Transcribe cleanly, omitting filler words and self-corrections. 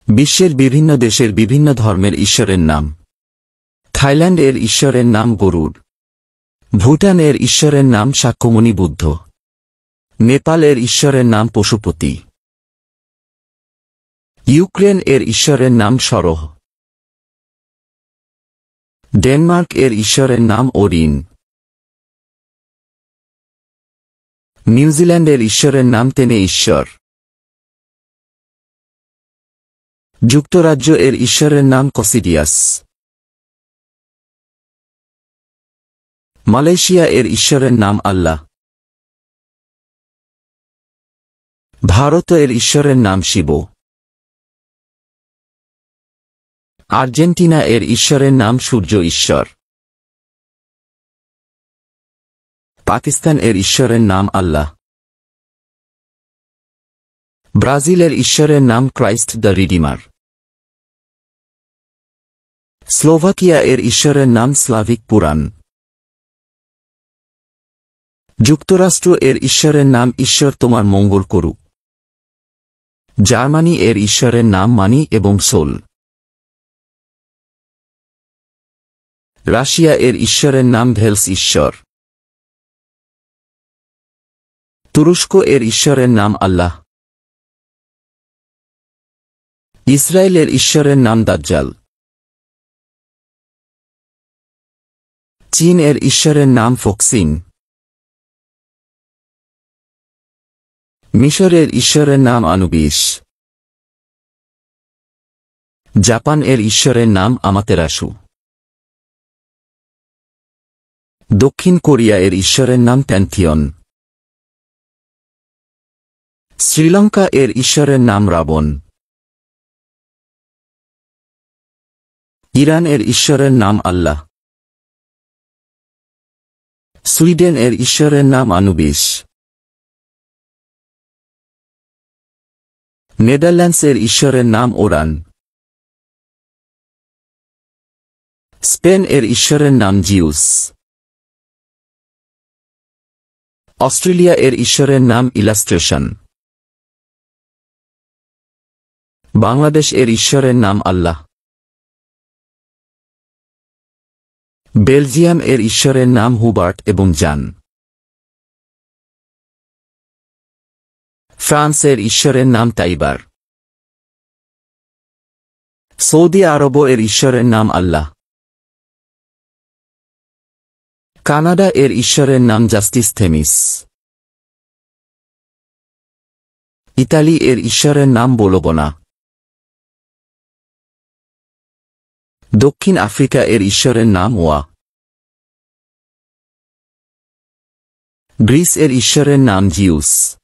বিশ্বের বিভিন্ন দেশের বিভিন্ন ধর্মের ঈশ্বরের নাম। থাইল্যান্ড এর ঈশ্বরের নাম গরুড়। ভুটান এর ঈশ্বরের নাম শাক্যমুনি বুদ্ধ। নেপাল এর ঈশ্বরের নাম পশুপতি। ইউক্রেন এর ঈশ্বরের নাম সরহ। ডেনমার্ক এর ঈশ্বরের নাম ওরিন। নিউজিল্যান্ডের ঈশ্বরের নাম তেনে ঈশ্বর। যুক্তরাজ্য এর ঈশ্বরের নাম কসিডিয়াস। মালয়েশিয়া এর ঈশ্বরের নাম আল্লাহ। ভারত এর ঈশ্বরের নাম শিব। আর্জেন্টিনা এর ঈশ্বরের নাম সূর্য ঈশ্বর। পাকিস্তান এর ঈশ্বরের নাম আল্লাহ। ব্রাজিলের ঈশ্বরের নাম ক্রাইস্ট দ্য রিডিমার। স্লোভাকিয়া এর ঈশ্বরের নাম স্লাভিক পুরাণ। যুক্তরাষ্ট্র এর ঈশ্বরের নাম ঈশ্বর তোমার মঙ্গল করুক। জার্মানি এর ঈশ্বরের নাম মানি এবং সোল। রাশিয়া এর ঈশ্বরের নাম ভেলস ঈশ্বর। তুরস্ক এর ঈশ্বরের নাম আল্লাহ। ইসরায়েলের ঈশ্বরের নাম দাজ্জাল। চীন এর ঈশ্বরের নাম ফক্সিন। মিশরের ঈশ্বরের নাম আনুবিস। জাপান এর ঈশ্বরের নাম আমাতেরাসু। দক্ষিণ কোরিয়া এর ঈশ্বরের নাম প্যান্থিয়ন। শ্রীলঙ্কা এর ঈশ্বরের নাম রাবণ। ইরান এর ঈশ্বরের নাম আল্লাহ। সুইডেন এর ঈশ্বরের নাম আনুবিস। নেদারল্যান্ডস এর ঈশ্বরের নাম ওরান। স্পেন এর ঈশ্বরের নাম জিউস। অস্ট্রেলিয়া এর ঈশ্বরের নাম ইলাস্ট্রেশন। বাংলাদেশ এর ঈশ্বরের নাম আল্লাহ। বেলজিয়াম এর ঈশ্বরের নাম হুবার্ট এবং জান। ফ্রান্স এর ঈশ্বরের নাম তাইবার। সৌদি আরব এর ঈশ্বরের নাম আল্লাহ। কানাডা এর ঈশ্বরের নাম জাস্টিস থেমিস। ইতালি এর ঈশ্বরের নাম বোলোবনা। দক্ষিণ আফ্রিকা এর ঈশ্বরের নাম ওয়া। গ্রিস এর ঈশ্বরের নাম জিউস।